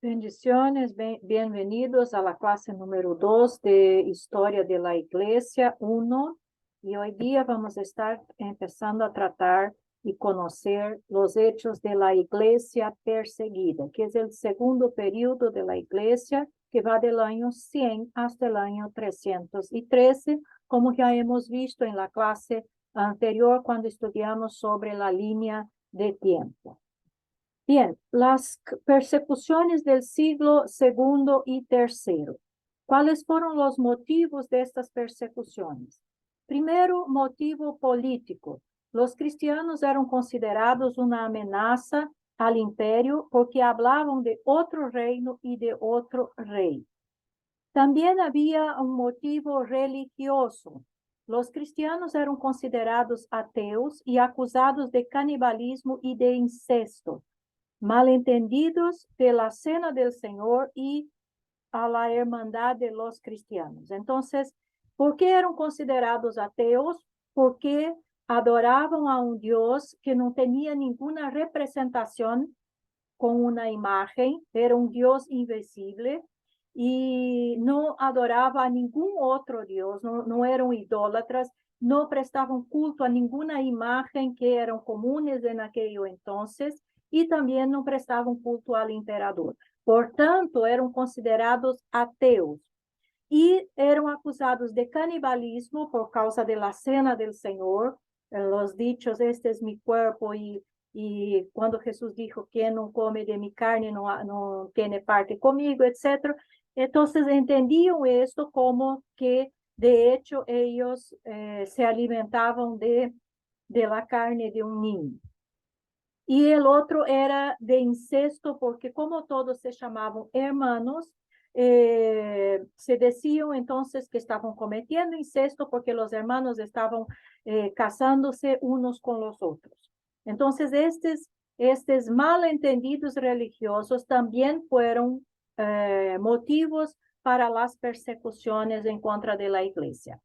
Bendiciones, bienvenidos a la clase número 2 de Historia de la Iglesia 1. Y hoy día vamos a estar empezando a tratar y conocer los hechos de la Iglesia perseguida, que es el segundo periodo de la Iglesia, que va del año 100 hasta el año 313, como ya hemos visto en la clase anterior cuando estudiamos sobre la línea de tiempo. Bien, las persecuciones del siglo segundo y tercero. ¿Cuáles fueron los motivos de estas persecuciones? Primero, motivo político. Los cristianos eran considerados una amenaza al imperio porque hablaban de otro reino y de otro rey. También había un motivo religioso. Los cristianos eran considerados ateos y acusados de canibalismo y de incesto, malentendidos de la cena del Señor y a la hermandad de los cristianos. Entonces, ¿por qué eran considerados ateos? Porque adoraban a un Dios que no tenía ninguna representación con una imagen, era un Dios invisible y no adoraba a ningún otro Dios, no eran idólatras, no prestaban culto a ninguna imagen que eran comunes en aquello entonces, y también no prestaban culto al emperador. Por tanto, eran considerados ateos y eran acusados de canibalismo por causa de la cena del Señor, los dichos, este es mi cuerpo, y cuando Jesús dijo, quien no come de mi carne no tiene parte conmigo, etc. Entonces entendían esto como que de hecho ellos se alimentaban de la carne de un niño. Y el otro era de incesto, porque como todos se llamaban hermanos, se decían entonces que estaban cometiendo incesto porque los hermanos estaban casándose unos con los otros. Entonces, estos malentendidos religiosos también fueron motivos para las persecuciones en contra de la iglesia.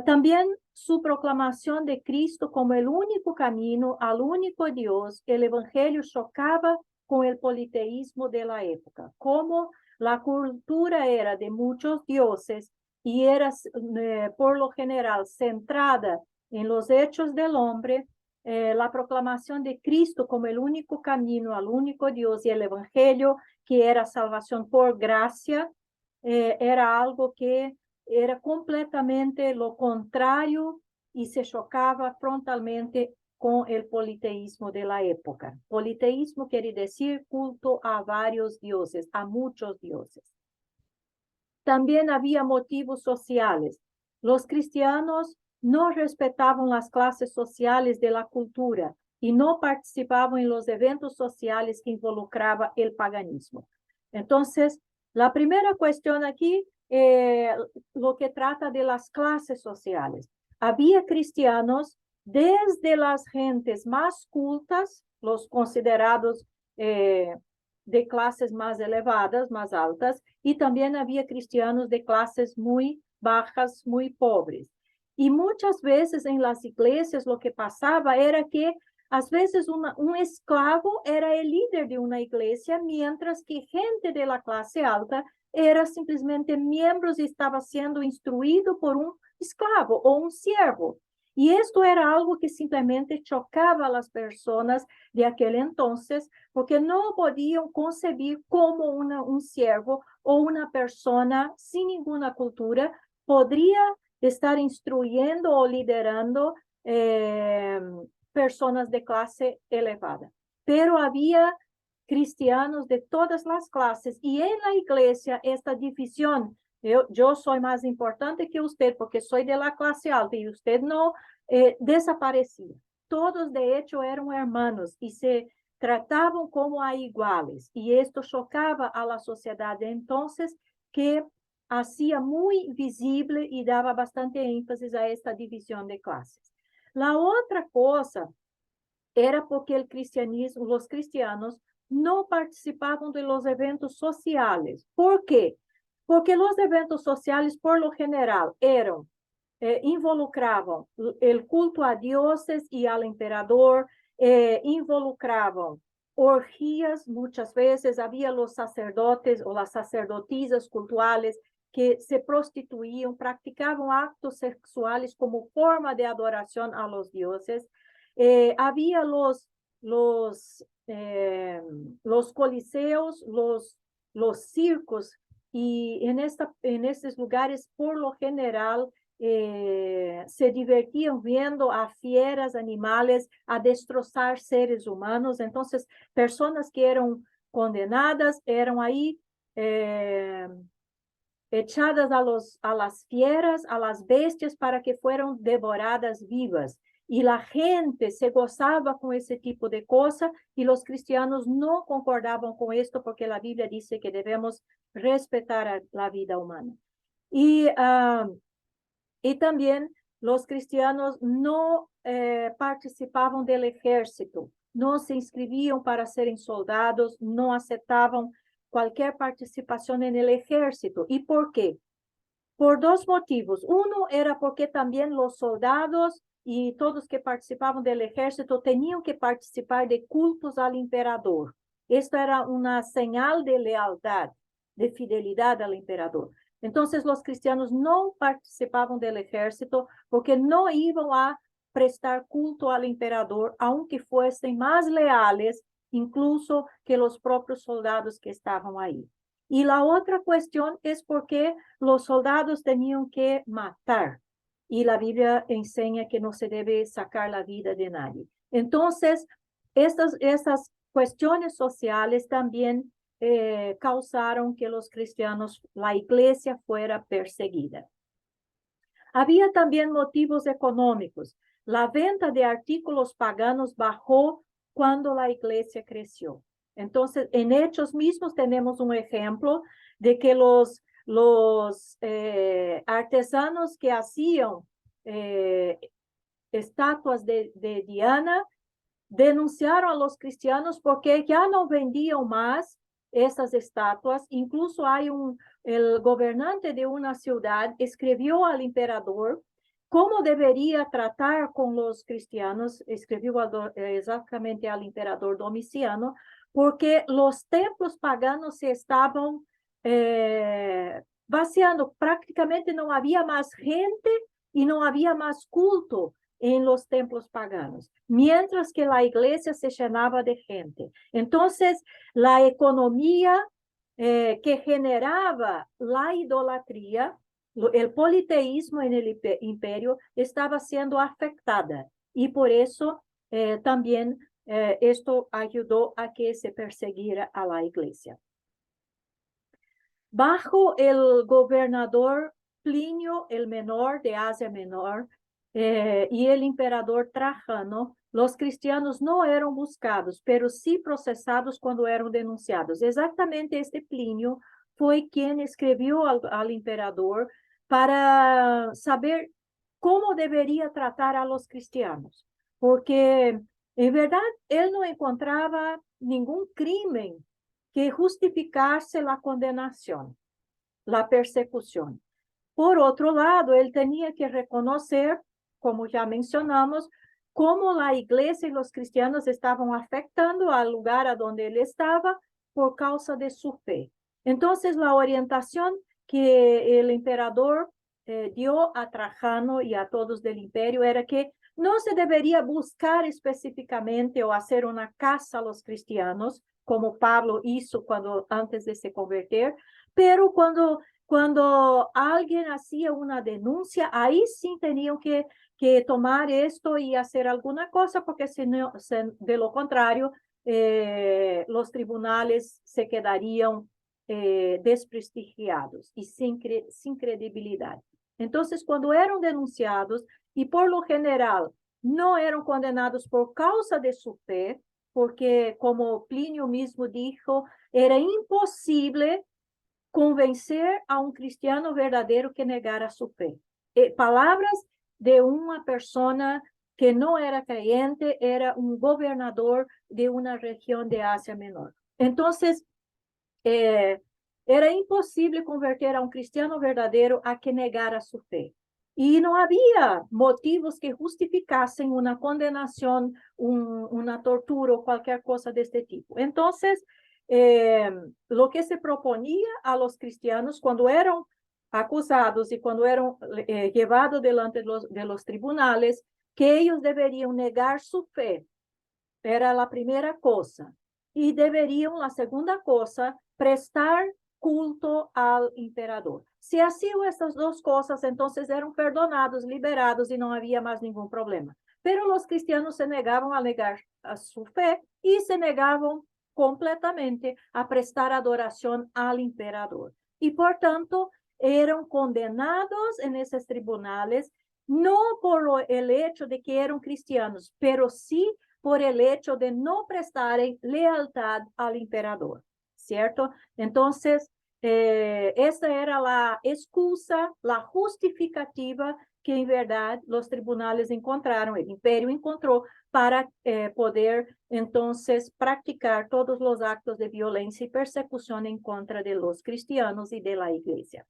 También su proclamación de Cristo como el único camino al único Dios, el evangelio chocaba con el politeísmo de la época. Como la cultura era de muchos dioses y era por lo general centrada en los hechos del hombre, la proclamación de Cristo como el único camino al único Dios y el evangelio que era salvación por gracia, era algo que era completamente lo contrario y se chocaba frontalmente con el politeísmo de la época. Politeísmo quiere decir culto a varios dioses, a muchos dioses. También había motivos sociales. Los cristianos no respetaban las clases sociales de la cultura y no participaban en los eventos sociales que involucraban el paganismo. Entonces, la primera cuestión aquí, lo que trata de las clases sociales. Había cristianos desde las gentes más cultas, los considerados de clases más elevadas, más altas, y también había cristianos de clases muy bajas, muy pobres. Y muchas veces en las iglesias lo que pasaba era que a veces un esclavo era el líder de una iglesia, mientras que gente de la clase alta era simplesmente miembros y estaba siendo instruido por un esclavo o un siervo. Y esto era algo que simplemente chocaba a las personas de aquel entonces, porque no podían concebir cómo un siervo o una persona sin ninguna cultura podría estar instruyendo o liderando personas de clase elevada. Pero había cristianos de todas las clases y en la iglesia esta división, yo soy más importante que usted porque soy de la clase alta y usted no, desaparecía. Todos de hecho eran hermanos y se trataban como a iguales y esto chocaba a la sociedad de entonces, que hacía muy visible y daba bastante énfasis a esta división de clases. La otra cosa era porque el cristianismo, los cristianos no participaban de los eventos sociales. ¿Por qué? Porque los eventos sociales, por lo general, involucraban el culto a dioses y al emperador, involucraban orgías, muchas veces había los sacerdotes o las sacerdotisas cultuales que se prostituían, practicaban actos sexuales como forma de adoración a los dioses. Había los coliseos, los circos, y en estos lugares, por lo general, se divertían viendo a fieras, animales, a destrozar seres humanos. Entonces, personas que eran condenadas eran ahí echadas a las fieras, a las bestias, para que fueran devoradas vivas. Y la gente se gozaba con ese tipo de cosas, y los cristianos no concordaban con esto, porque la Biblia dice que debemos respetar la vida humana. Y también los cristianos no participaban del ejército, no se inscribían para ser soldados, no aceptaban cualquier participación en el ejército. ¿Y por qué? Por dos motivos. Uno era porque también los soldados y todos que participaban del ejército tenían que participar de cultos al emperador. Esto era una señal de lealtad, de fidelidad al emperador. Entonces los cristianos no participaban del ejército porque no iban a prestar culto al emperador, aunque fuesen más leales incluso que los propios soldados que estaban ahí. Y la otra cuestión es porque los soldados tenían que matar, y la Biblia enseña que no se debe sacar la vida de nadie. Entonces, estas cuestiones sociales también causaron que los cristianos, la iglesia fuera perseguida. Había también motivos económicos. La venta de artículos paganos bajó cuando la iglesia creció. Entonces, en Hechos mismos tenemos un ejemplo de que los artesanos que hacían estatuas de Diana denunciaron a los cristianos porque ya no vendían más esas estatuas. Incluso el gobernante de una ciudad escribió al emperador cómo debería tratar con los cristianos, escribió exactamente al emperador Domiciano, porque los templos paganos se estaban vaciando, prácticamente no había más gente y no había más culto en los templos paganos, mientras que la iglesia se llenaba de gente. Entonces, la economía que generaba la idolatría, el politeísmo en el imperio, estaba siendo afectada, y por eso también esto ayudó a que se perseguiera a la iglesia. Bajo el gobernador Plinio el Menor de Asia Menor y el emperador Trajano, los cristianos no eran buscados, pero sí procesados cuando eran denunciados. Exactamente este Plinio fue quien escribió al emperador para saber cómo debería tratar a los cristianos, porque en verdad él no encontraba ningún crimen que justificase la condenación, la persecución. Por otro lado, él tenía que reconocer, como ya mencionamos, cómo la iglesia y los cristianos estaban afectando al lugar a donde él estaba por causa de su fe. Entonces, la orientación que el emperador dio a Trajano y a todos del imperio era que no se debería buscar específicamente o hacer una caza a los cristianos, como Pablo hizo antes de se convertir, pero cuando alguien hacía una denuncia, ahí sí tenían que tomar esto y hacer alguna cosa, porque de lo contrario, los tribunales se quedarían desprestigiados y sin credibilidad. Entonces, cuando eran denunciados, y por lo general no eran condenados por causa de su fe, porque como Plinio mismo dijo, era imposible convencer a un cristiano verdadero que negara su fe. Palabras de una persona que no era creyente, era un gobernador de una región de Asia Menor. Entonces, era imposible convertir a un cristiano verdadero a que negara su fe. y no había motivos que justificasen una condenación, una tortura o cualquier cosa de este tipo. Entonces, lo que se proponía a los cristianos cuando eran acusados y cuando eran llevados delante de los tribunales, que ellos deberían negar su fe. Era la primera cosa. Y deberían, la segunda cosa, prestar culto al emperador. Si hacían estas dos cosas, entonces eran perdonados, liberados y no había más ningún problema. Pero los cristianos se negaban a negar a su fe y se negaban completamente a prestar adoración al emperador. Y por tanto, eran condenados en esos tribunales, no por el hecho de que eran cristianos, pero sí por el hecho de no prestar lealtad al emperador, ¿cierto? Entonces, esa era la excusa, la justificativa que en verdad los tribunales encontraron, el imperio encontró para poder entonces practicar todos los actos de violencia y persecución en contra de los cristianos y de la iglesia.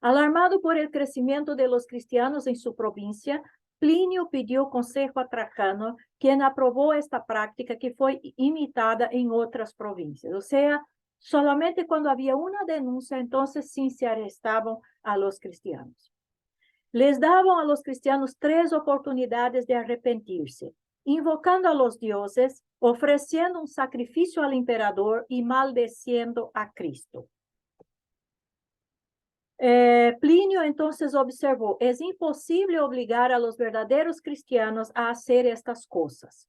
Alarmado por el crecimiento de los cristianos en su provincia, Plinio pidió consejo a Trajano, quien aprobó esta práctica que fue imitada en otras provincias. O sea, solamente cuando había una denuncia, entonces sí se arrestaban a los cristianos. Les daban a los cristianos 3 oportunidades de arrepentirse, invocando a los dioses, ofreciendo un sacrificio al emperador y maldeciendo a Cristo. Plinio entonces observó, es imposible obligar a los verdaderos cristianos a hacer estas cosas.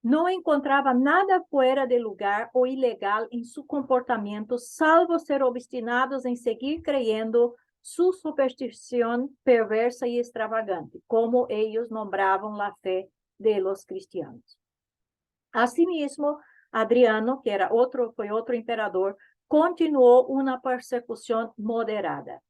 No encontraba nada fuera de lugar o ilegal en su comportamiento, salvo ser obstinados en seguir creyendo su superstición perversa y extravagante, como ellos nombraban la fe de los cristianos. Asimismo, Adriano, que fue otro emperador, continuó una persecución moderada.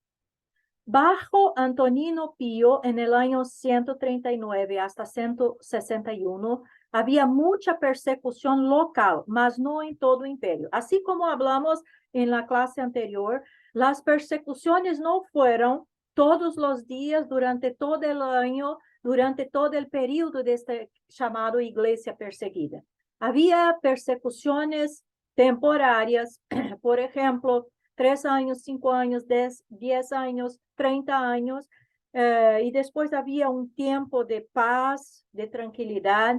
Bajo Antonino Pío, en el año 139 hasta 161, había mucha persecución local, mas no en todo el imperio. Así como hablamos en la clase anterior, las persecuciones no fueron todos los días, durante todo el año, durante todo el periodo de este llamado iglesia perseguida. Había persecuciones temporarias, por ejemplo, 3 años, 5 años, 10 años, 30 años, y después había un tiempo de paz, de tranquilidad,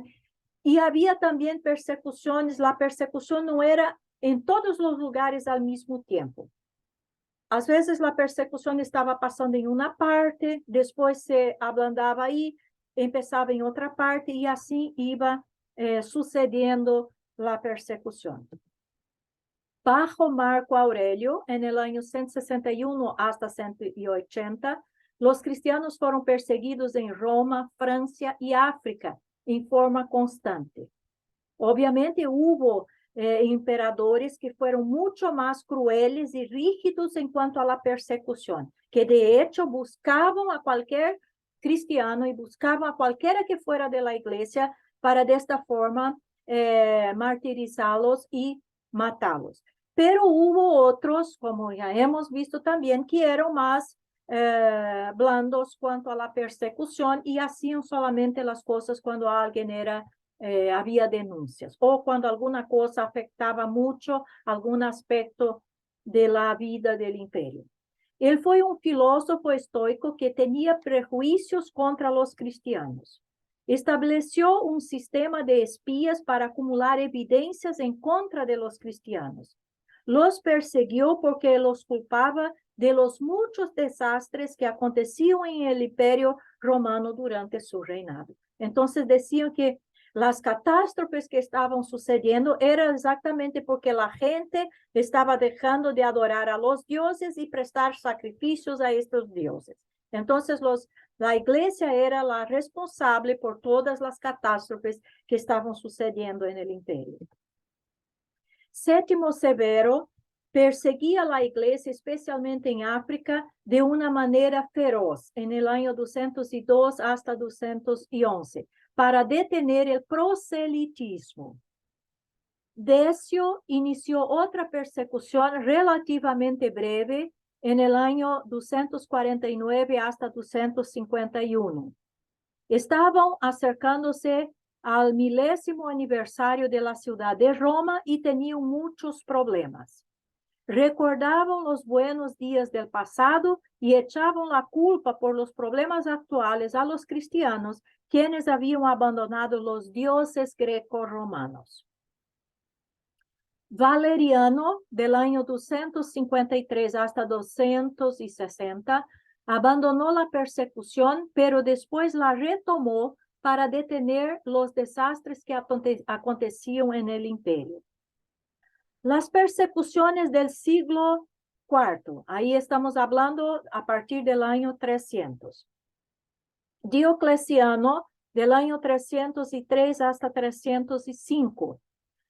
y había también persecuciones. La persecución no era en todos los lugares al mismo tiempo. A veces la persecución estaba pasando en una parte, después se ablandaba ahí, empezaba en otra parte, y así iba sucediendo la persecución. Bajo Marco Aurelio, en el año 161 hasta 180, los cristianos fueron perseguidos en Roma, Francia y África en forma constante. Obviamente hubo emperadores que fueron mucho más crueles y rígidos en cuanto a la persecución, que de hecho buscaban a cualquier cristiano y buscaban a cualquiera que fuera de la iglesia para de esta forma martirizarlos y matarlos. Pero hubo otros, como ya hemos visto también, que eran más blandos cuanto a la persecución y hacían solamente las cosas cuando alguien había denuncias o cuando alguna cosa afectaba mucho algún aspecto de la vida del imperio. Él fue un filósofo estoico que tenía prejuicios contra los cristianos. Estableció un sistema de espías para acumular evidencias en contra de los cristianos. Los persiguió porque los culpaba de los muchos desastres que acontecían en el imperio romano durante su reinado. Entonces decían que las catástrofes que estaban sucediendo eran exactamente porque la gente estaba dejando de adorar a los dioses y prestar sacrificios a estos dioses. Entonces la iglesia era la responsable por todas las catástrofes que estaban sucediendo en el imperio. Sétimo Severo perseguía a la iglesia, especialmente en África, de una manera feroz en el año 202 hasta 211, para detener el proselitismo. Decio inició otra persecución relativamente breve en el año 249 hasta 251. Estaban acercándose al 10º aniversario de la ciudad de Roma y tenían muchos problemas. Recordaban los buenos días del pasado y echaban la culpa por los problemas actuales a los cristianos, quienes habían abandonado los dioses greco-romanos. Valeriano, del año 253 hasta 260, abandonó la persecución, pero después la retomó para detener los desastres que acontecían en el imperio. Las persecuciones del siglo IV, ahí estamos hablando a partir del año 300. Diocleciano, del año 303 hasta 305.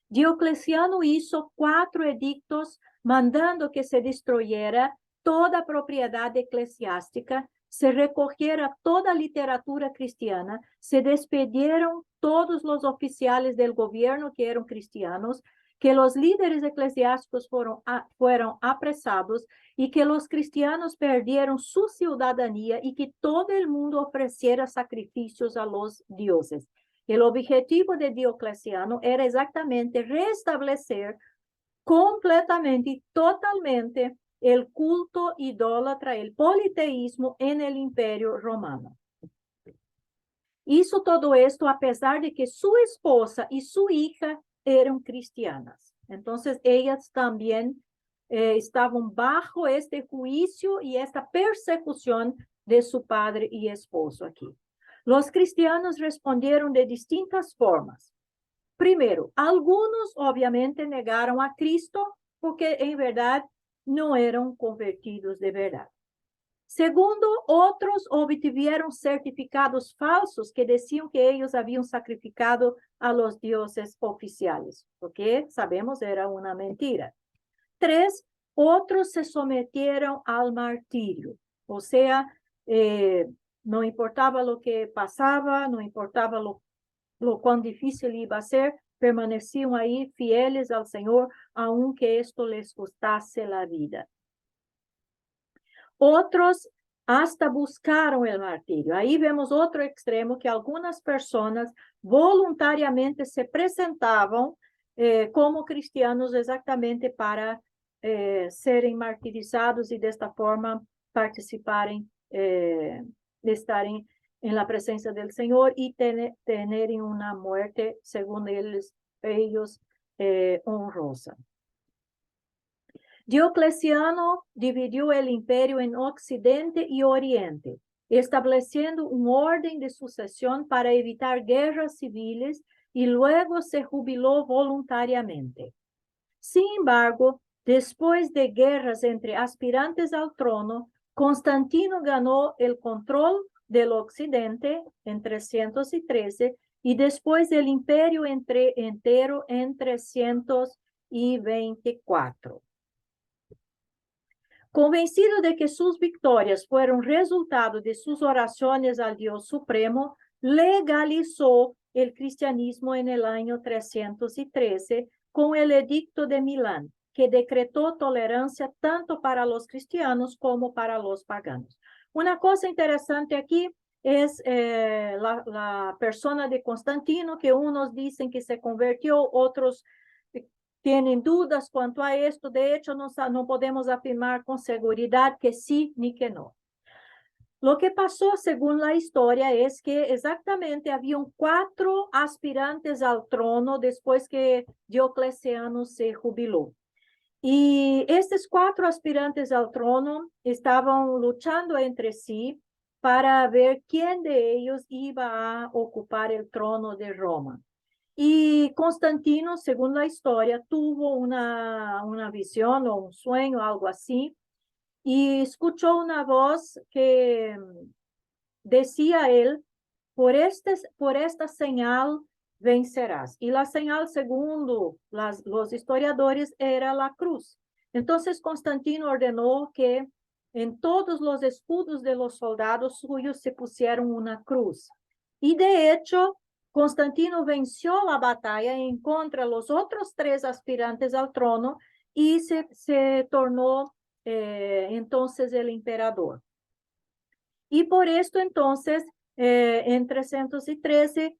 Diocleciano hizo 4 edictos mandando que se destruyera toda propiedad eclesiástica, se recogiera toda literatura cristiana, se despidieron todos los oficiales del gobierno que eran cristianos, que los líderes eclesiásticos fueron apresados y que los cristianos perdieron su ciudadanía y que todo el mundo ofreciera sacrificios a los dioses. El objetivo de Diocleciano era exactamente restablecer completamente y totalmente el culto idólatra, el politeísmo en el Imperio Romano. Hizo todo esto a pesar de que su esposa y su hija eran cristianas. Entonces, ellas también estaban bajo este juicio y esta persecución de su padre y esposo aquí. Los cristianos respondieron de distintas formas. Primero, algunos obviamente negaron a Cristo porque en verdad no eran convertidos de verdad. Segundo, otros obtuvieron certificados falsos que decían que ellos habían sacrificado a los dioses oficiales, porque sabemos era una mentira. 3, otros se sometieron al martirio, o sea, no importaba lo que pasaba, no importaba lo cuán difícil iba a ser, permanecían ahí fieles al Señor, aunque esto les costase la vida. Otros hasta buscaron el martirio. Ahí vemos otro extremo, que algunas personas voluntariamente se presentaban como cristianos exactamente para serem martirizados y de esta forma participarem, estarem en la presencia del Señor y tener una muerte, según ellos, honrosa. Diocleciano dividió el imperio en Occidente y Oriente, estableciendo un orden de sucesión para evitar guerras civiles y luego se jubiló voluntariamente. Sin embargo, después de guerras entre aspirantes al trono, Constantino ganó el control del Occidente en 313 y después del imperio entero en 324. Convencido de que sus victorias fueron resultado de sus oraciones al Dios Supremo, legalizó el cristianismo en el año 313 con el Edicto de Milán, que decretó tolerancia tanto para los cristianos como para los paganos. Una cosa interesante aquí es la persona de Constantino, que unos dicen que se convirtió, otros tienen dudas cuanto a esto. De hecho, no podemos afirmar con seguridad que sí ni que no. Lo que pasó, según la historia, es que exactamente habían 4 aspirantes al trono después que Diocleciano se jubiló. Y estos 4 aspirantes al trono estaban luchando entre sí para ver quién de ellos iba a ocupar el trono de Roma. Y Constantino, según la historia, tuvo una visión o un sueño, algo así, y escuchó una voz que decía él: por esta señal vencerás. Y la señal, según los historiadores, era la cruz. Entonces Constantino ordenó que en todos los escudos de los soldados suyos se pusieron una cruz. Y de hecho, Constantino venció la batalla en contra de los otros 3 aspirantes al trono y se tornó entonces el emperador. Y por esto entonces, en 313,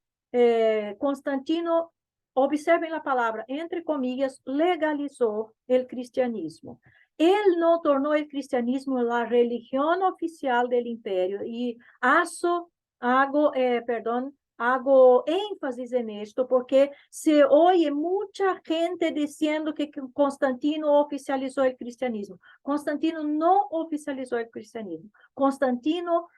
Constantino, observen la palabra, entre comillas, legalizó el cristianismo. Él no tornó el cristianismo la religión oficial del imperio y hago énfasis en esto porque se oye mucha gente diciendo que Constantino oficializó el cristianismo. Constantino no oficializó el cristianismo. Constantino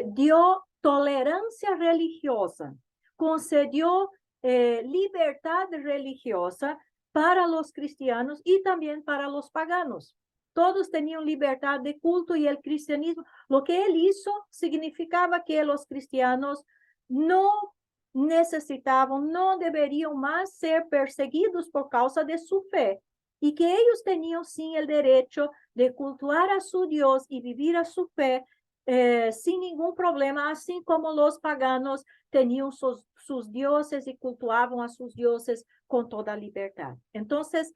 dio tolerancia religiosa, concedió libertad religiosa para los cristianos y también para los paganos. Todos tenían libertad de culto y el cristianismo, lo que él hizo significaba que los cristianos no necesitaban, no deberían más ser perseguidos por causa de su fe y que ellos tenían sí el derecho de cultuar a su Dios y vivir a su fe sin ningún problema, así como los paganos tenían sus dioses y cultuaban a sus dioses con toda libertad. Entonces,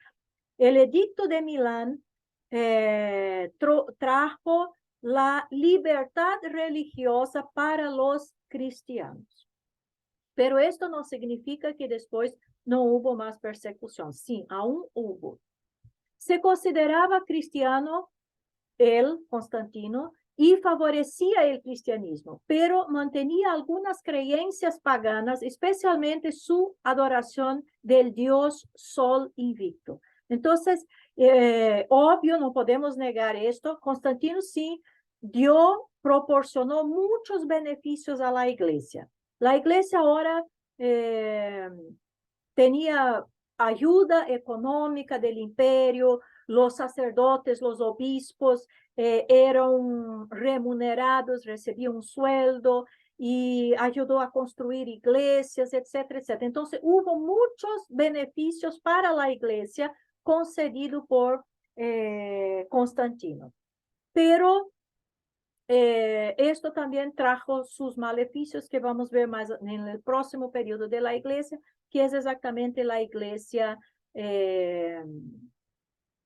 el edicto de Milán trajo la libertad religiosa para los cristianos. Pero esto no significa que después no hubo más persecución. Sí, aún hubo. Se consideraba cristiano él, Constantino, y favorecía el cristianismo, pero mantenía algunas creencias paganas, especialmente su adoración del dios Sol invicto. Entonces, obvio, no podemos negar esto, Constantino sí proporcionó muchos beneficios a la iglesia. La iglesia ahora tenía ayuda económica del imperio, los sacerdotes, los obispos eran remunerados, recibían un sueldo y ayudó a construir iglesias, etcétera, etcétera. Entonces, hubo muchos beneficios para la iglesia concedidos por Constantino. Pero esto también trajo sus maleficios que vamos a ver más en el próximo periodo de la iglesia, que es exactamente la iglesia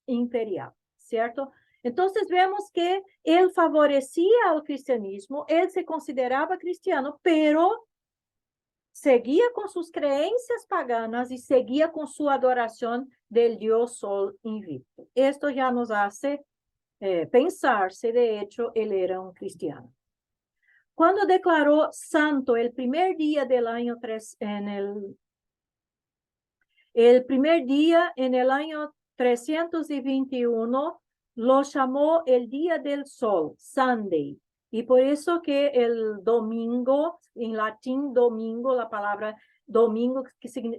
imperial, ¿cierto? Entonces vemos que él favorecía al cristianismo, él se consideraba cristiano, pero seguía con sus creencias paganas y seguía con su adoración del dios Sol invicto. Esto ya nos hace pensar si de hecho él era un cristiano. Cuando declaró santo el primer día del año el primer día en el año 321, lo llamó el día del sol, Sunday. Y por eso que el domingo, en latín domingo, la palabra domingo,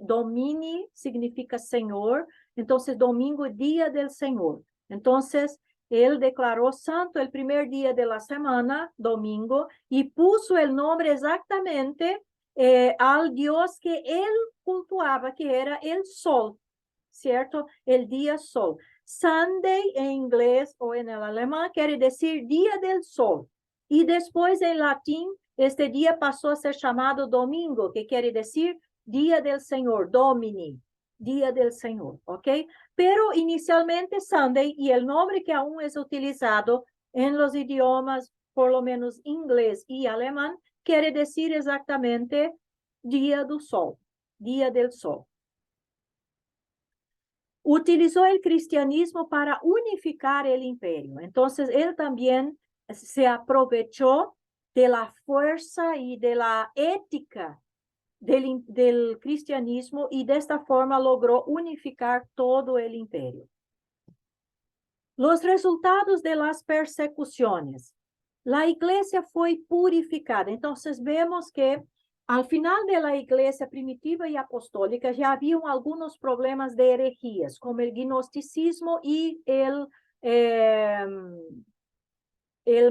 domini significa Señor, entonces domingo, día del Señor. Entonces, él declaró santo el primer día de la semana, domingo, y puso el nombre exactamente al Dios que él cultuaba, que era el sol, ¿cierto? El día sol. Sunday en inglés o en el alemán quiere decir día del sol. Y después en latín, este día pasó a ser llamado domingo, que quiere decir día del Señor, Domini, día del Señor, ¿ok? Pero inicialmente Sunday, y el nombre que aún es utilizado en los idiomas, por lo menos inglés y alemán, quiere decir exactamente día del sol, día del sol. Utilizó el cristianismo para unificar el imperio. Entonces, él también se aprovechó de la fuerza y de la ética del cristianismo y de esta forma logró unificar todo el imperio. Los resultados de las persecuciones. La iglesia fue purificada. Entonces vemos que al final de la iglesia primitiva y apostólica ya habían algunos problemas de herejías, como el gnosticismo y el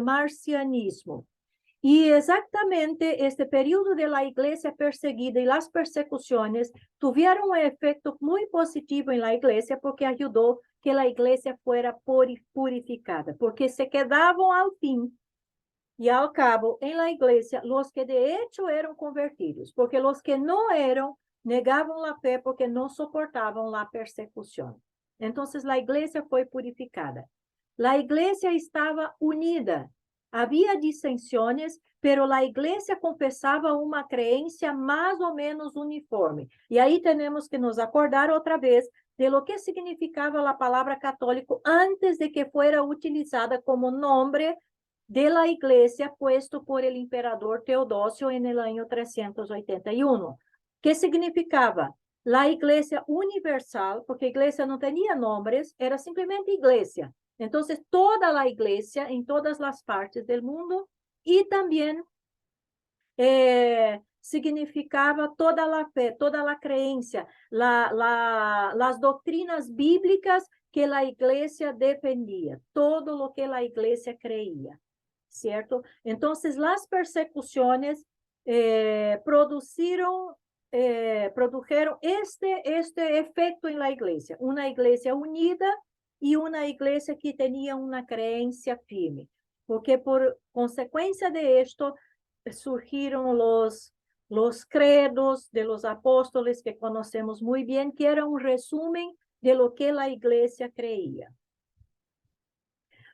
marcianismo. Y exactamente este periodo de la iglesia perseguida y las persecuciones tuvieron un efecto muy positivo en la iglesia porque ayudó que la iglesia fuera purificada, porque se quedaban al fin y al cabo en la iglesia los que de hecho eran convertidos, porque los que no eran negaban la fe porque no soportaban la persecución. Entonces la iglesia fue purificada. La iglesia estaba unida. Había disensiones, pero la iglesia confesaba una creencia más o menos uniforme. Y ahí tenemos que nos acordar otra vez de lo que significaba la palabra católico antes de que fuera utilizada como nombre de la iglesia puesto por el emperador Teodosio en el año 381. ¿Qué significaba? La iglesia universal, porque iglesia no tenía nombres, era simplemente iglesia. Entonces, toda la iglesia en todas las partes del mundo y también significaba toda la fe, toda la creencia, las doctrinas bíblicas que la iglesia defendía, todo lo que la iglesia creía, ¿cierto? Entonces, las persecuciones produjeron este efecto en la iglesia, una iglesia unida y una iglesia que tenía una creencia firme, porque por consecuencia de esto surgieron los credos de los apóstoles que conocemos muy bien, que era un resumen de lo que la iglesia creía.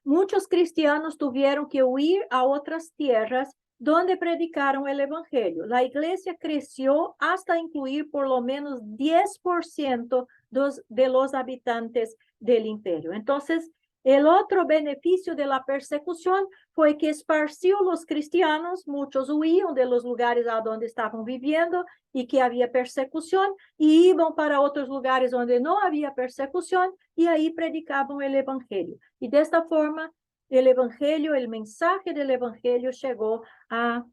Muchos cristianos tuvieron que huir a otras tierras donde predicaron el evangelio. La iglesia creció hasta incluir por lo menos 10% de los habitantes del imperio. Entonces, el otro beneficio de la persecución fue que esparció los cristianos, muchos huían de los lugares a donde estaban viviendo y que había persecución, y iban para otros lugares donde no había persecución, y ahí predicaban el evangelio. Y de esta forma, el evangelio, el mensaje del evangelio llegó a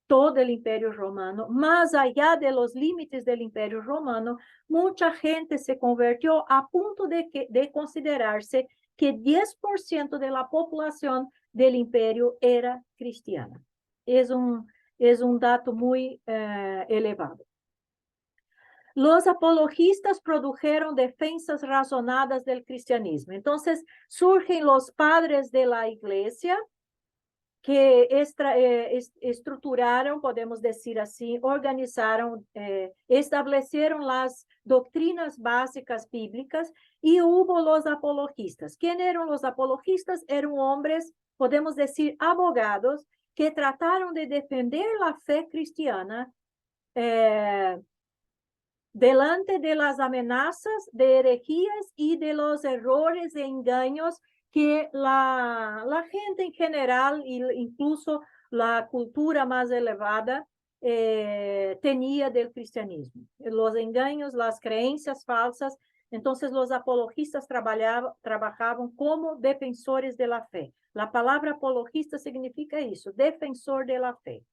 todo el imperio romano, más allá de los límites del imperio romano. Mucha gente se convirtió a punto de considerarse que 10% de la población del imperio era cristiana. Es un dato muy elevado. Los apologistas produjeron defensas razonadas del cristianismo. Entonces, surgen los padres de la iglesia que estructuraron, podemos decir así, organizaron, establecieron las doctrinas básicas bíblicas, y hubo los apologistas. ¿Quién eran los apologistas? Eran hombres, podemos decir, abogados, que trataron de defender la fe cristiana delante de las amenazas de herejías y de los errores e engaños que la gente en general, incluso la cultura más elevada, tenía del cristianismo. Los engaños, las creencias falsas. Entonces, los apologistas trabajaban como defensores de la fe. La palabra apologista significa eso, defensor de la fe.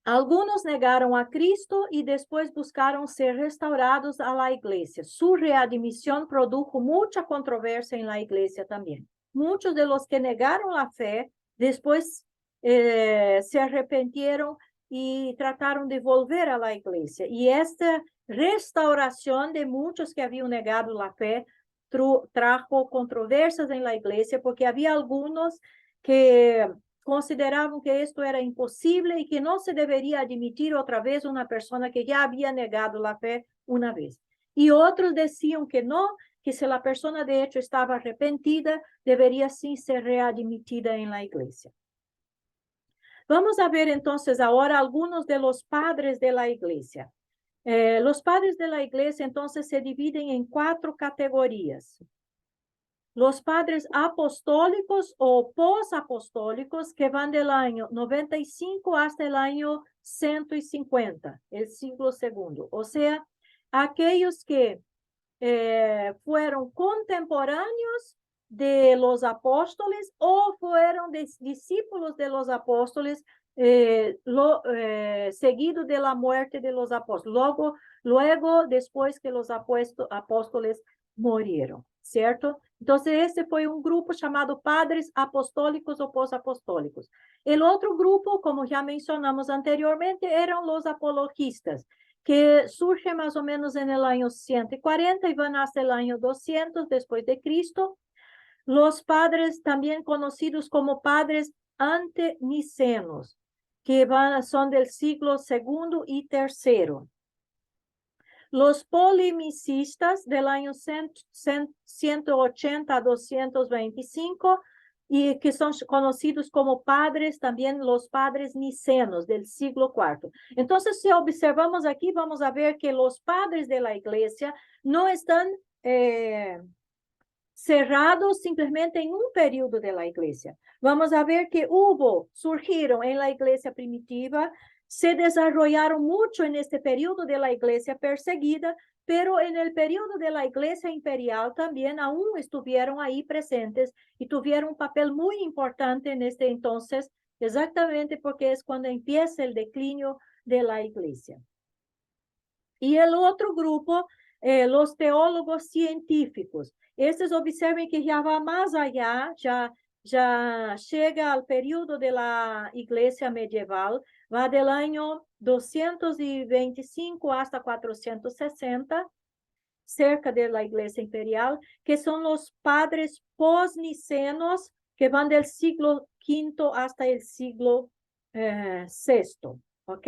Algunos negaron a Cristo y después buscaron ser restaurados a la iglesia. Su readmisión produjo mucha controversia en la iglesia también. Muchos de los que negaron la fe después se arrepintieron y trataron de volver a la iglesia. Y esta restauración de muchos que habían negado la fe trajo controversias en la iglesia, porque había algunos que consideraban que esto era imposible y que no se debería admitir otra vez una persona que ya había negado la fe una vez. Y otros decían que no, que si la persona de hecho estaba arrepentida, debería sí ser readmitida en la iglesia. Vamos a ver entonces ahora algunos de los padres de la iglesia. Los padres de la iglesia entonces se dividen en 4 categorías. Los padres apostólicos o posapostólicos, que van del año 95 hasta el año 150, el siglo II. O sea, aquellos que fueron contemporáneos de los apóstoles o fueron discípulos de los apóstoles seguido de la muerte de los apóstoles. Luego, después que los apóstoles murieron, ¿cierto? Entonces, ese fue un grupo llamado padres apostólicos o posapostólicos. El otro grupo, como ya mencionamos anteriormente, eran los apologistas, que surgen más o menos en el año 140 y van hasta el año 200 después de Cristo. Los padres, también conocidos como padres antenicenos, que son del siglo II y III. Los polemicistas del año 180 a 225, y que son conocidos como padres, también los padres nicenos del siglo IV. Entonces, si observamos aquí, vamos a ver que los padres de la iglesia no están cerrados simplemente en un periodo de la iglesia. Vamos a ver que surgieron en la iglesia primitiva, se desarrollaron mucho en este periodo de la iglesia perseguida, pero en el periodo de la iglesia imperial también aún estuvieron ahí presentes y tuvieron un papel muy importante en este entonces, exactamente porque es cuando empieza el declinio de la iglesia. Y el otro grupo, los teólogos científicos. Estos observen que ya va más allá, ya llega al periodo de la iglesia medieval, va del año 225 hasta 460, cerca de la iglesia imperial, que son los padres posnicenos, que van del siglo V hasta el siglo VI, ¿ok?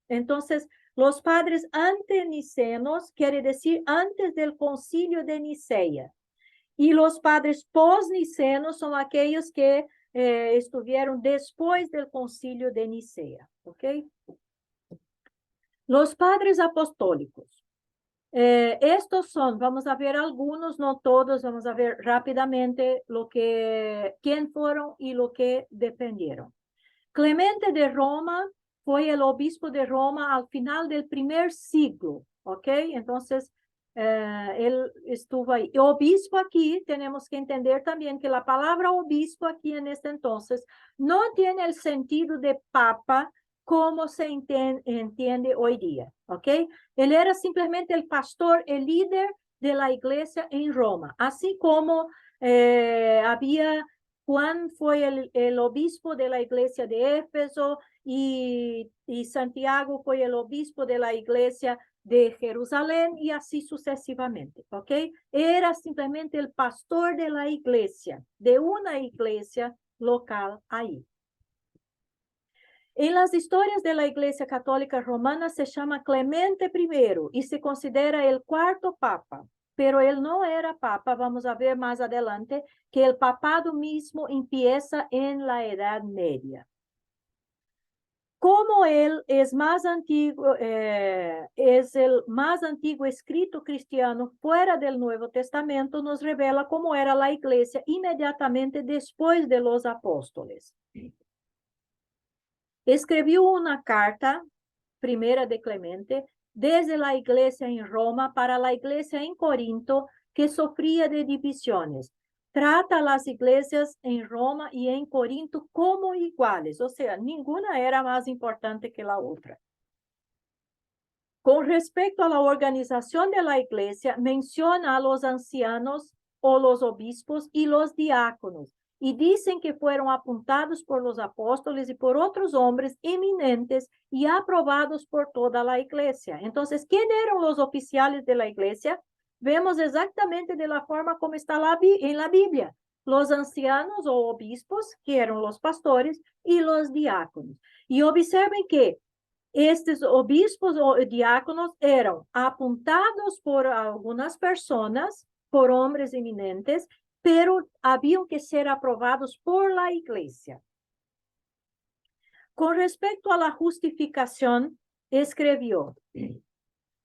Entonces, los padres antenicenos quiere decir antes del concilio de Nicea. Y los padres posnicenos son aquellos que estuvieron después del concilio de Nicea, ¿ok? Los padres apostólicos. Estos son, vamos a ver algunos, no todos, vamos a ver rápidamente quién fueron y lo que defendieron. Clemente de Roma fue el obispo de Roma al final del primer siglo, ¿ok? Entonces, él estuvo ahí. Obispo aquí, tenemos que entender también que la palabra obispo aquí en este entonces no tiene el sentido de papa como se entiende hoy día, ¿ok? Él era simplemente el pastor, el líder de la iglesia en Roma, así como Juan fue el obispo de la iglesia de Éfeso y Santiago fue el obispo de la iglesia de Jerusalén y así sucesivamente, ¿ok? Era simplemente el pastor de la iglesia, de una iglesia local ahí. En las historias de la Iglesia Católica Romana se llama Clemente I y se considera el cuarto papa, pero él no era papa, vamos a ver más adelante que el papado mismo empieza en la Edad Media. Como él es más antiguo, es el más antiguo escrito cristiano fuera del Nuevo Testamento, nos revela cómo era la iglesia inmediatamente después de los apóstoles. Escribió una carta, primera de Clemente, desde la iglesia en Roma para la iglesia en Corinto, que sufría de divisiones. Trata a las iglesias en Roma y en Corinto como iguales, o sea, ninguna era más importante que la otra. Con respecto a la organización de la iglesia, menciona a los ancianos o los obispos y los diáconos, y dicen que fueron apuntados por los apóstoles y por otros hombres eminentes y aprobados por toda la iglesia. Entonces, ¿quién eran los oficiales de la iglesia? Vemos exactamente de la forma como está en la Biblia. Los ancianos o obispos, que eran los pastores, y los diáconos. Y observen que estes obispos o diáconos eran apuntados por algunas personas, por hombres eminentes, pero habían que ser aprobados por la iglesia. Con respecto a la justificación, escribió: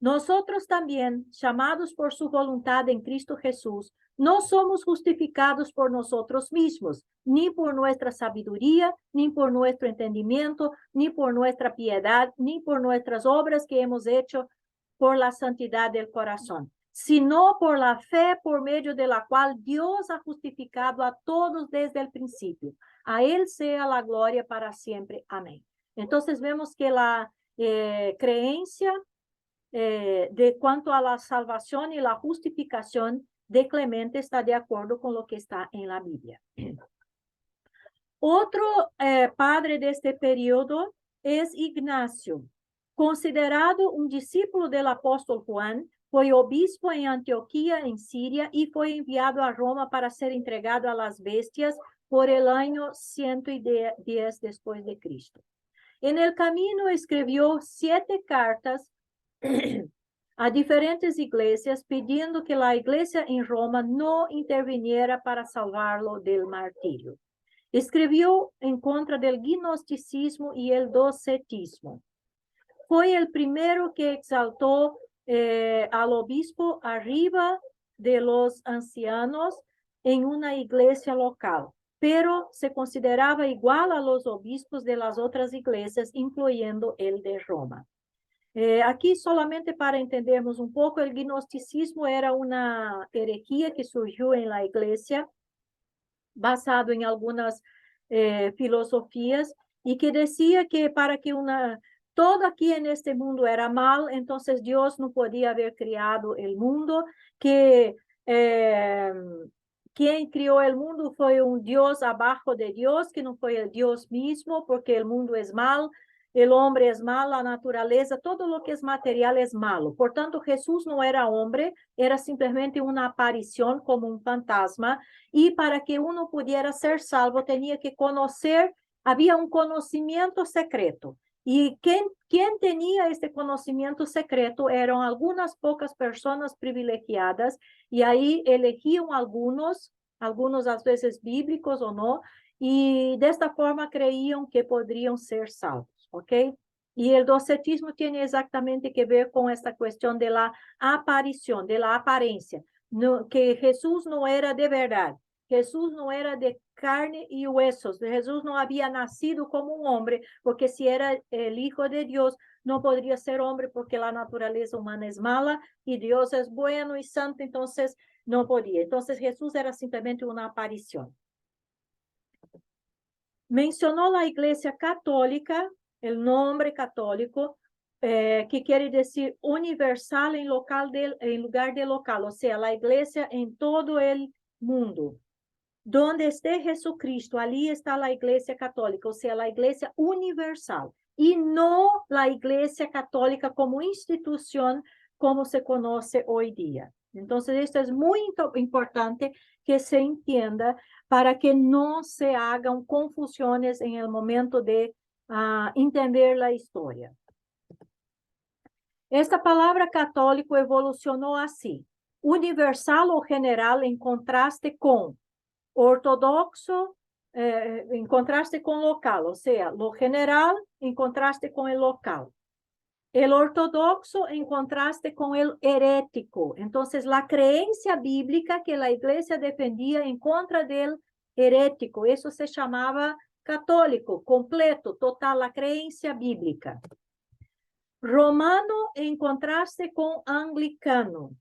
nosotros también, llamados por su voluntad en Cristo Jesús, no somos justificados por nosotros mismos, ni por nuestra sabiduría, ni por nuestro entendimiento, ni por nuestra piedad, ni por nuestras obras que hemos hecho por la santidad del corazón, sino por la fe por medio de la cual Dios ha justificado a todos desde el principio. A Él sea la gloria para siempre. Amén. Entonces vemos que la creencia de cuanto a la salvación y la justificación de Clemente está de acuerdo con lo que está en la Biblia. Otro padre de este periodo es Ignacio, considerado un discípulo del apóstol Juan, fue obispo en Antioquía, en Siria, y fue enviado a Roma para ser entregado a las bestias por el año 110 después de Cristo. En el camino escribió 7 cartas a diferentes iglesias pidiendo que la iglesia en Roma no interviniera para salvarlo del martirio. Escribió en contra del gnosticismo y el docetismo. Fue el primero que exaltó al obispo arriba de los ancianos en una iglesia local, pero se consideraba igual a los obispos de las otras iglesias, incluyendo el de Roma. Aquí solamente para entendermos un poco, el gnosticismo era una herejía que surgió en la iglesia, basado en algunas filosofías, y que decía que para que todo aquí en este mundo era mal, entonces Dios no podía haber creado el mundo, que quien crió el mundo fue un Dios abajo de Dios, que no fue el Dios mismo, porque el mundo es mal, el hombre es mal, la naturaleza, todo lo que es material es malo. Por tanto, Jesús no era hombre, era simplemente una aparición como un fantasma, y para que uno pudiera ser salvo tenía que conocer, había un conocimiento secreto. Y quien tenía este conocimiento secreto eran algunas pocas personas privilegiadas, y ahí elegían algunos a veces bíblicos o no, y de esta forma creían que podrían ser salvos, ¿ok? Y el docetismo tiene exactamente que ver con esta cuestión de la aparición, de la apariencia, no, que Jesús no era de verdad. Jesús no era de carne y huesos. Jesús no había nacido como un hombre, porque si era el Hijo de Dios, no podría ser hombre porque la naturaleza humana es mala y Dios es bueno y santo, entonces no podía. Entonces Jesús era simplemente una aparición. Mencionó la Iglesia Católica, el nombre católico, que quiere decir universal en lugar de local, o sea, la Iglesia en todo el mundo. Donde esté Jesucristo, allí está la Iglesia Católica, o sea, la Iglesia universal, y no la Iglesia Católica como institución como se conoce hoy día. Entonces, esto es muy importante que se entienda para que no se hagan confusiones en el momento de entender la historia. Esta palabra católico evolucionó así: universal o general en contraste con ortodoxo, en contraste con local, o sea, lo general en contraste con el local. El ortodoxo en contraste con el herético. Entonces, la creencia bíblica que la iglesia defendía en contra del herético, eso se llamaba católico, completo, total, la creencia bíblica. Romano en contraste con anglicano.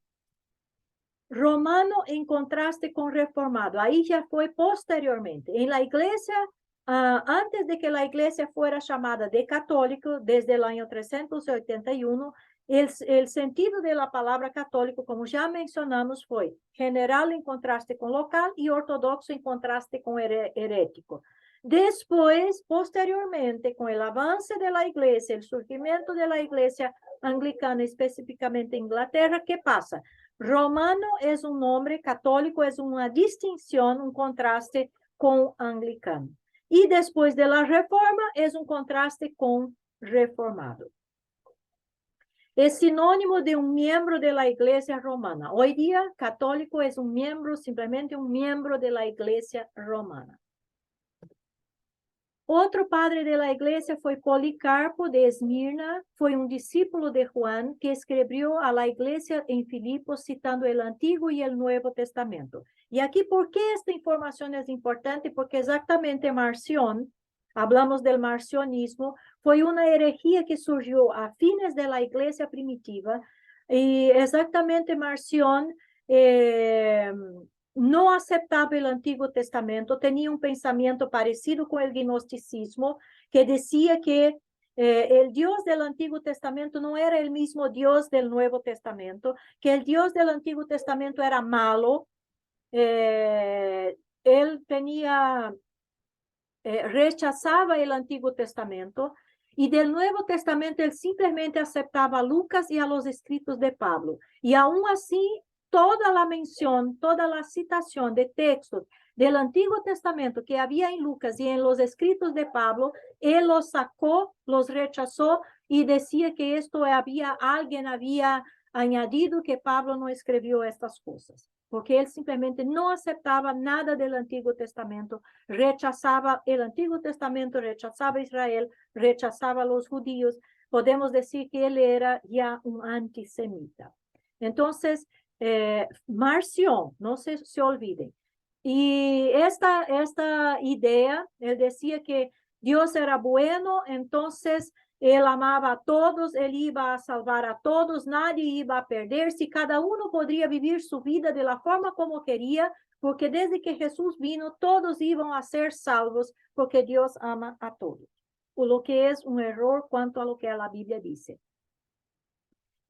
Romano en contraste con reformado. Ahí ya fue posteriormente. En la iglesia, antes de que la iglesia fuera llamada de católico, desde el año 381, el sentido de la palabra católico, como ya mencionamos, fue general en contraste con local y ortodoxo en contraste con herético. Después, posteriormente, con el avance de la iglesia, el surgimiento de la iglesia anglicana, específicamente en Inglaterra, ¿qué pasa? Romano es un nombre, católico es una distinción, un contraste con anglicano. Y después de la reforma es un contraste con reformado. Es sinónimo de un miembro de la iglesia romana. Hoy día, católico es un miembro, simplemente un miembro de la iglesia romana. Otro padre de la iglesia fue Policarpo de Esmirna, fue un discípulo de Juan que escribió a la iglesia en Filipos citando el Antiguo y el Nuevo Testamento. Y aquí, ¿por qué esta información es importante? Porque exactamente Marción, hablamos del marcionismo, fue una herejía que surgió a fines de la iglesia primitiva, y exactamente Marción no aceptaba el Antiguo Testamento, tenía un pensamiento parecido con el gnosticismo, que decía que el Dios del Antiguo Testamento no era el mismo Dios del Nuevo Testamento, que el Dios del Antiguo Testamento era malo, él rechazaba el Antiguo Testamento, y del Nuevo Testamento él simplemente aceptaba a Lucas y a los escritos de Pablo, y aún así toda la mención, toda la citación de textos del Antiguo Testamento que había en Lucas y en los escritos de Pablo, él los sacó, los rechazó y decía que alguien había añadido que Pablo no escribió estas cosas, porque él simplemente no aceptaba nada del Antiguo Testamento, rechazaba el Antiguo Testamento, rechazaba Israel, rechazaba a los judíos. Podemos decir que él era ya un antisemita. Entonces, Marción, no se olviden. Y esta idea, él decía que Dios era bueno, entonces él amaba a todos, él iba a salvar a todos, nadie iba a perderse, cada uno podría vivir su vida de la forma como quería, porque desde que Jesús vino, todos iban a ser salvos, porque Dios ama a todos. O lo que es un error cuanto a lo que la Biblia dice.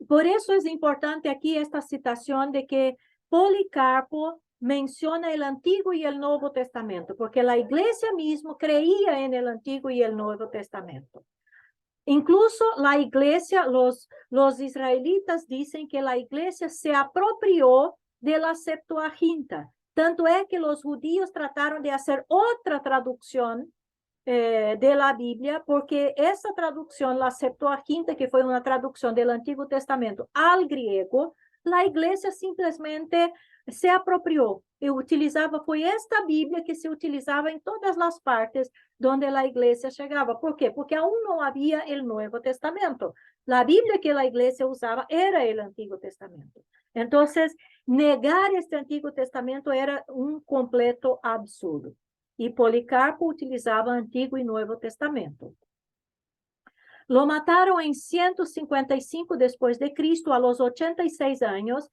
Por eso es importante aquí esta citación de que Policarpo menciona el Antiguo y el Nuevo Testamento, porque la iglesia misma creía en el Antiguo y el Nuevo Testamento. Incluso la iglesia, los israelitas dicen que la iglesia se apropió de la Septuaginta. Tanto es que los judíos trataron de hacer otra traducción de la Biblia, porque esa traducción, la Septuaginta, que fue una traducción del Antiguo Testamento al griego, la iglesia simplemente se apropió y utilizaba, fue esta Biblia que se utilizaba en todas las partes donde la iglesia llegaba. ¿Por qué? Porque aún no había el Nuevo Testamento. La Biblia que la iglesia usaba era el Antiguo Testamento. Entonces, negar este Antiguo Testamento era un completo absurdo. Y Policarpo utilizaba Antiguo y Nuevo Testamento. Lo mataron en 155 después de Cristo, a los 86 años,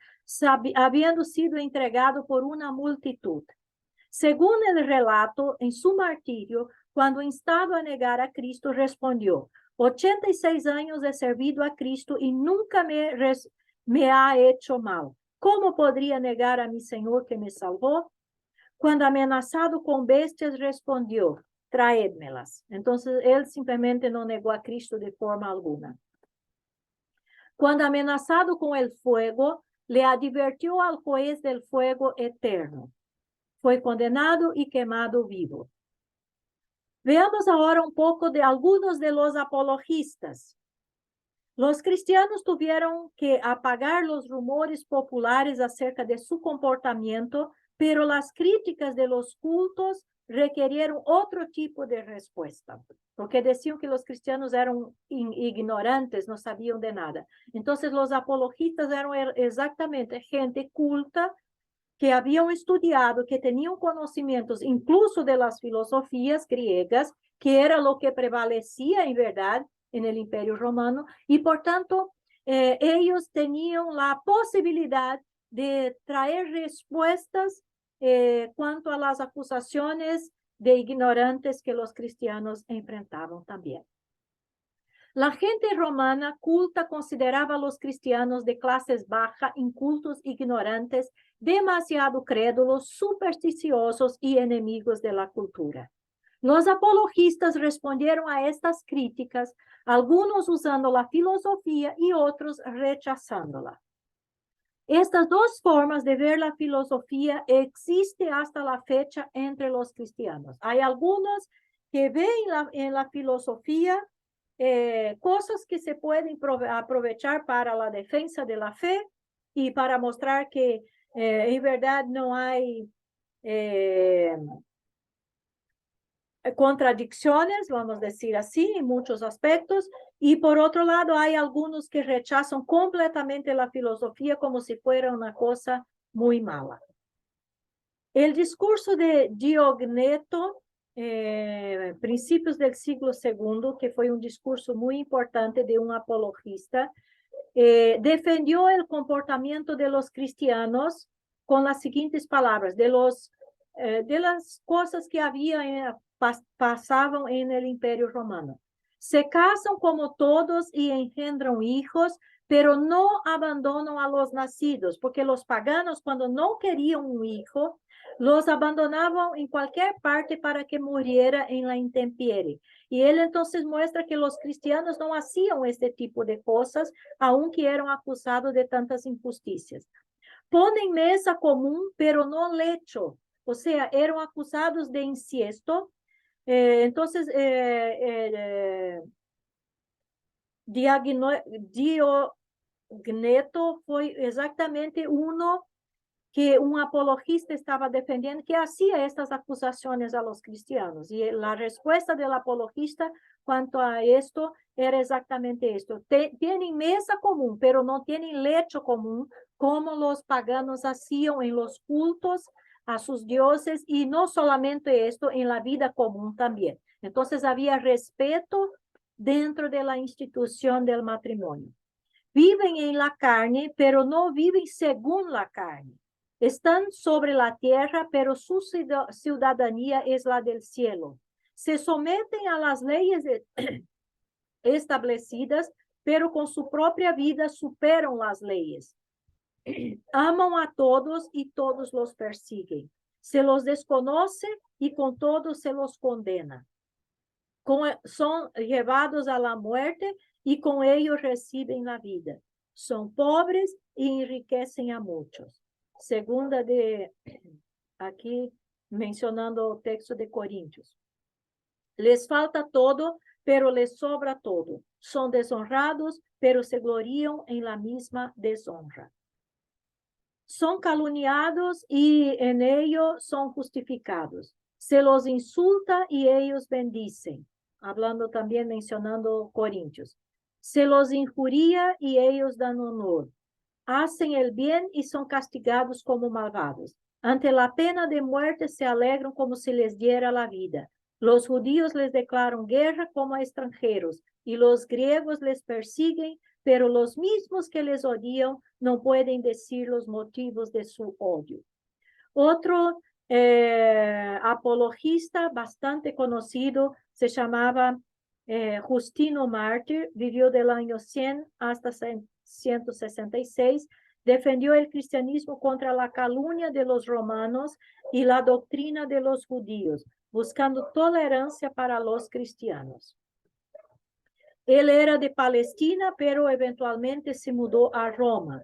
habiendo sido entregado por una multitud. Según el relato, en su martirio, cuando instado a negar a Cristo, respondió: 86 años he servido a Cristo y nunca me ha hecho mal. ¿Cómo podría negar a mi Señor que me salvó? Cuando amenazado con bestias, respondió: traédmelas. Entonces, él simplemente no negó a Cristo de forma alguna. Cuando amenazado con el fuego, le advirtió al juez del fuego eterno. Fue condenado y quemado vivo. Veamos ahora un poco de algunos de los apologistas. Los cristianos tuvieron que apagar los rumores populares acerca de su comportamiento, pero las críticas de los cultos requirieron otro tipo de respuesta, porque decían que los cristianos eran ignorantes, no sabían de nada. Entonces los apologistas eran exactamente gente culta, que habían estudiado, que tenían conocimientos incluso de las filosofías griegas, que era lo que prevalecía en verdad en el Imperio Romano, y por tanto ellos tenían la posibilidad de traer respuestas cuanto a las acusaciones de ignorantes que los cristianos enfrentaban también. La gente romana culta consideraba a los cristianos de clases bajas, incultos, ignorantes, demasiado crédulos, supersticiosos y enemigos de la cultura. Los apologistas respondieron a estas críticas, algunos usando la filosofía y otros rechazándola. Estas dos formas de ver la filosofía existen hasta la fecha entre los cristianos. Hay algunos que ven en la filosofía cosas que se pueden aprovechar para la defensa de la fe y para mostrar que en verdad no hay contradicciones, vamos a decir así, en muchos aspectos. Y por otro lado, hay algunos que rechazan completamente la filosofía como si fuera una cosa muy mala. El discurso de Diogneto, principios del siglo II, que fue un discurso muy importante de un apologista, defendió el comportamiento de los cristianos con las siguientes palabras: de las cosas que pasaban en el Imperio Romano. Se casan como todos y engendran hijos, pero no abandonan a los nacidos, porque los paganos, cuando no querían un hijo, los abandonaban en cualquier parte para que muriera en la intemperie. Y él entonces muestra que los cristianos no hacían este tipo de cosas, aunque eran acusados de tantas injusticias. Ponen mesa común, pero no lecho. O sea, eran acusados de incesto. Entonces, Gneto foi exatamente uno que un apologista estaba defendiendo, que hacía estas acusaciones a los cristianos. Y la respuesta del apologista cuanto a esto era exactamente esto. Tienen mesa común, pero no tienen lecho común, como los paganos hacían en los cultos a sus dioses, y no solamente esto, en la vida común también. Entonces había respeto dentro de la institución del matrimonio. Viven en la carne, pero no viven según la carne. Están sobre la tierra, pero su ciudadanía es la del cielo. Se someten a las leyes establecidas, pero con su propia vida superan las leyes. Aman a todos y todos los persiguen. Se los desconoce y con todos se los condena. Son llevados a la muerte y con ellos reciben la vida. Son pobres y enriquecen a muchos. Segunda de, aquí mencionando el texto de Corintios. Les falta todo, pero les sobra todo. Son deshonrados, pero se glorían en la misma deshonra. Son calumniados y en ello son justificados. Se los insulta y ellos bendicen. Hablando también, mencionando Corintios. Se los injuria y ellos dan honor. Hacen el bien y son castigados como malvados. Ante la pena de muerte se alegran como si les diera la vida. Los judíos les declaran guerra como a extranjeros y los griegos les persiguen, pero los mismos que les odian no pueden decir los motivos de su odio. Otro apologista bastante conocido se llamaba Justino Mártir, vivió del año 100 hasta 166, defendió el cristianismo contra la calumnia de los romanos y la doctrina de los judíos, buscando tolerancia para los cristianos. Él era de Palestina, pero eventualmente se mudó a Roma.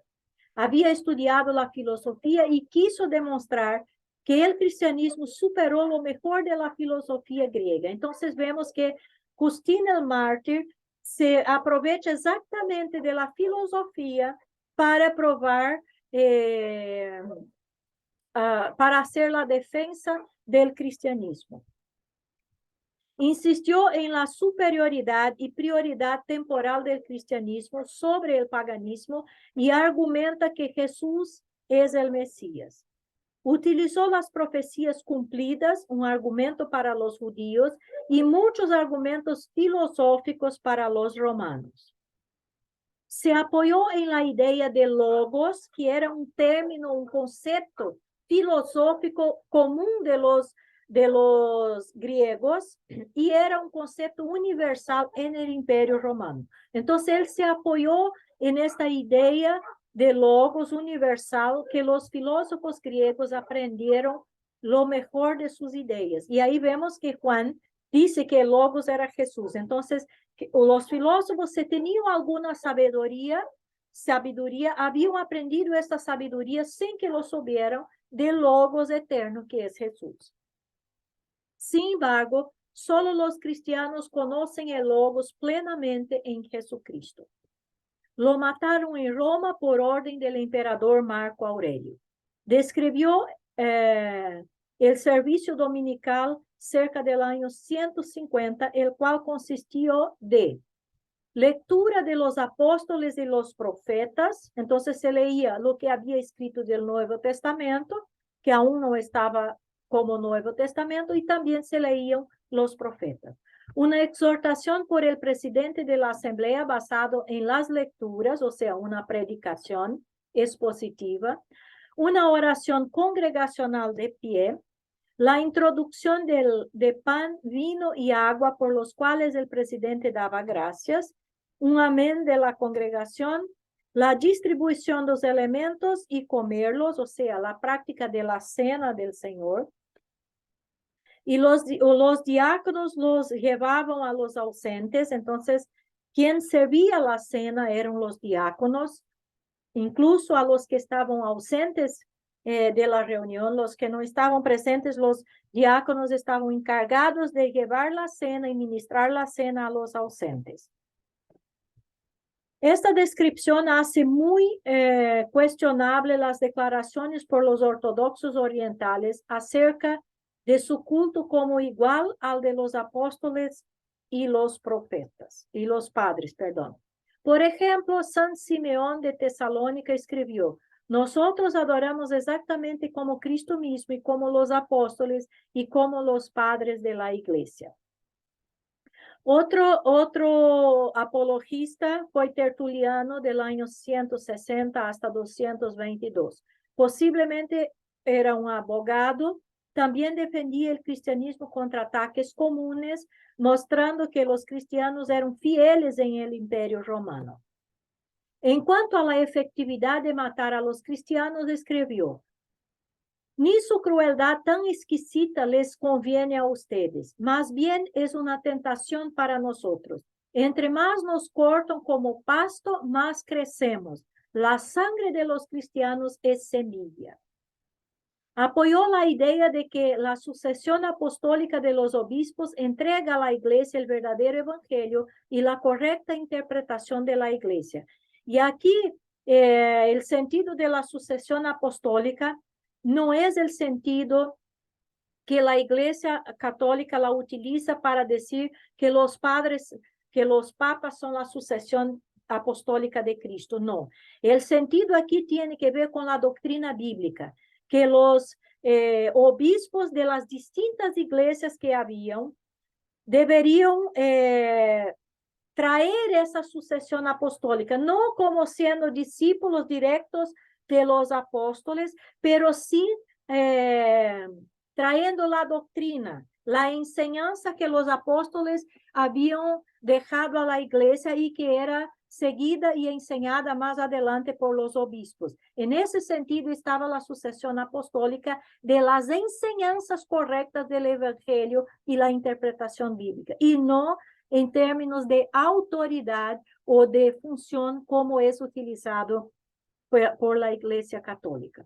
Había estudiado la filosofía y quiso demostrar que el cristianismo superó lo mejor de la filosofía griega. Entonces vemos que Justino el Mártir se aprovecha exactamente de la filosofía para probar, para hacer la defensa del cristianismo. Insistió en la superioridad y prioridad temporal del cristianismo sobre el paganismo y argumenta que Jesús es el Mesías. Utilizó las profecías cumplidas, un argumento para los judíos, y muchos argumentos filosóficos para los romanos. Se apoyó en la idea de logos, que era un término, un concepto filosófico común de los griegos, y era un concepto universal en el Imperio Romano. Entonces, él se apoyó en esta idea de logos universal que los filósofos griegos aprendieron lo mejor de sus ideas. Y ahí vemos que Juan dice que el logos era Jesús. Entonces, los filósofos, si tenían alguna sabiduría, habían aprendido esta sabiduría sin que lo supieran del logos eterno que es Jesús. Sin embargo, solo los cristianos conocen el logos plenamente en Jesucristo. Lo mataron en Roma por orden del emperador Marco Aurelio. Describió el servicio dominical cerca del año 150, el cual consistió de lectura de los apóstoles y los profetas. Entonces se leía lo que había escrito del Nuevo Testamento, que aún no estaba como Nuevo Testamento, y también se leían los profetas. Una exhortación por el presidente de la asamblea basado en las lecturas, o sea, una predicación expositiva, una oración congregacional de pie, la introducción de pan, vino y agua por los cuales el presidente daba gracias, un amén de la congregación, la distribución de los elementos y comerlos, o sea, la práctica de la cena del Señor. Y los diáconos los llevaban a los ausentes. Entonces, quien servía la cena eran los diáconos, incluso a los que estaban ausentes de la reunión, los que no estaban presentes, los diáconos estaban encargados de llevar la cena y ministrar la cena a los ausentes. Esta descripción hace muy cuestionable las declaraciones por los ortodoxos orientales acerca de su culto como igual al de los apóstoles y los profetas, y los padres, perdón. Por ejemplo, San Simeón de Tesalónica escribió: nosotros adoramos exactamente como Cristo mismo y como los apóstoles y como los padres de la iglesia. Otro apologista fue Tertuliano del año 160 hasta 222. Posiblemente era un abogado. También defendía el cristianismo contra ataques comunes, mostrando que los cristianos eran fieles en el Imperio Romano. En cuanto a la efectividad de matar a los cristianos, escribió: ni su crueldad tan exquisita les conviene a ustedes, más bien es una tentación para nosotros. Entre más nos cortan como pasto, más crecemos. La sangre de los cristianos es semilla. Apoyó la idea de que la sucesión apostólica de los obispos entrega a la iglesia el verdadero evangelio y la correcta interpretación de la iglesia. Y aquí el sentido de la sucesión apostólica no es el sentido que la Iglesia Católica la utiliza para decir que los padres, que los papas son la sucesión apostólica de Cristo. No. El sentido aquí tiene que ver con la doctrina bíblica, que los obispos de las distintas iglesias que habían deberían traer esa sucesión apostólica, no como siendo discípulos directos de los apóstoles, pero sí trayendo la doctrina, la enseñanza que los apóstoles habían dejado a la iglesia y que era seguida y enseñada más adelante por los obispos. En ese sentido estaba la sucesión apostólica de las enseñanzas correctas del evangelio y la interpretación bíblica, y no en términos de autoridad o de función como es utilizado por la Iglesia Católica.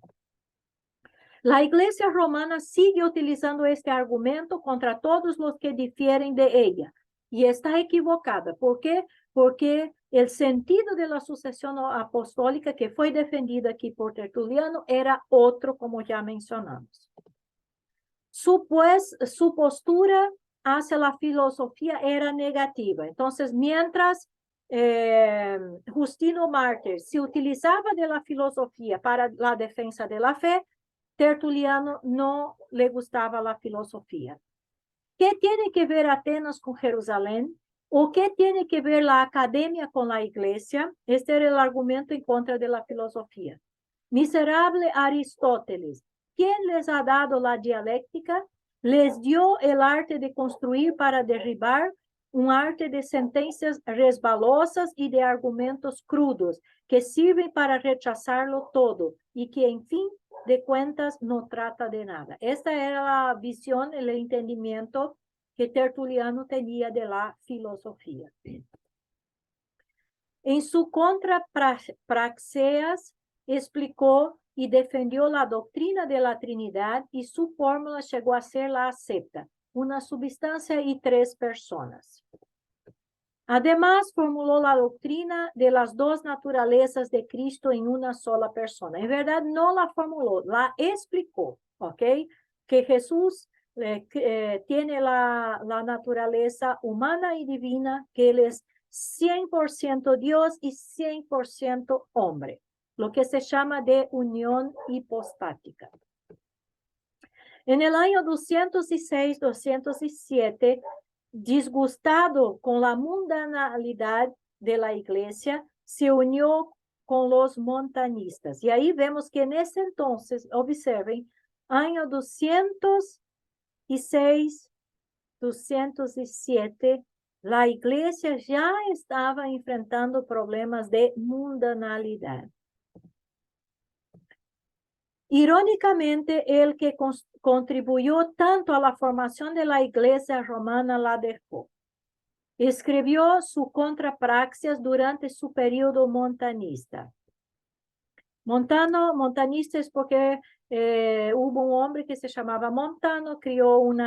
La Iglesia Romana sigue utilizando este argumento contra todos los que difieren de ella y está equivocada. ¿Por qué? Porque el sentido de la sucesión apostólica que fue defendida aquí por Tertuliano era otro, como ya mencionamos. Su postura hacia la filosofía era negativa. Entonces, mientras Justino Mártir se utilizaba de la filosofía para la defensa de la fe, Tertuliano no le gustaba la filosofía. ¿Qué tiene que ver Atenas con Jerusalén? ¿O qué tiene que ver la academia con la iglesia? Este era el argumento en contra de la filosofía. Miserable Aristóteles, ¿quién les ha dado la dialéctica? Les dio el arte de construir para derribar, un arte de sentencias resbalosas y de argumentos crudos, que sirven para rechazarlo todo y que, en fin de cuentas, no trata de nada. Esta era la visión, el entendimiento que Tertuliano tenía de la filosofía. En su contra Praxeas explicó y defendió la doctrina de la Trinidad y su fórmula llegó a ser la acepta, una substancia y tres personas. Además, formuló la doctrina de las dos naturalezas de Cristo en una sola persona. En verdad, no la formuló, la explicó, ¿ok? Que Jesús tiene la naturaleza humana y divina, que Él es 100% Dios y 100% hombre, lo que se llama de unión hipostática. En el año 206-207, disgustado con la mundanalidad de la iglesia, se unió con los montanistas. Y ahí vemos que en ese entonces, observen, año 206-207, la iglesia ya estaba enfrentando problemas de mundanalidad. Irónicamente, el que contribuyó tanto a la formación de la iglesia romana la dejó. Escribió su Contrapraxias durante su periodo montanista. Montanista es porque hubo un hombre que se llamaba Montano, crió un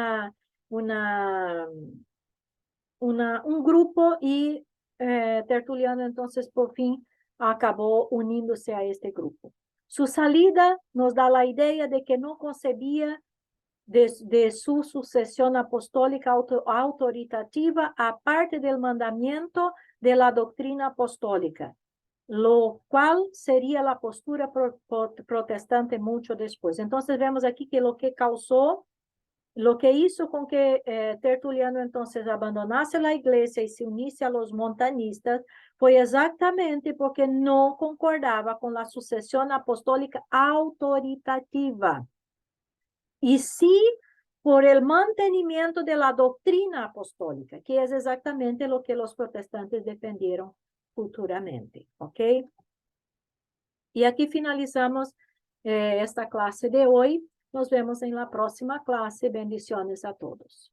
grupo y Tertuliano, entonces, por fin, acabó uniéndose a este grupo. Su salida nos da la idea de que no concebía de su sucesión apostólica autoritativa, aparte del mandamiento de la doctrina apostólica, lo cual sería la postura protestante mucho después. Entonces vemos aquí que lo que causó, lo que hizo con que Tertuliano entonces abandonase la iglesia y se unisse a los montanistas fue exactamente porque no concordaba con la sucesión apostólica autoritativa. Y sí por el mantenimiento de la doctrina apostólica, que es exactamente lo que los protestantes defendieron futuramente, ¿ok? Y aquí finalizamos esta clase de hoy. Nos vemos en la próxima clase. Bendiciones a todos.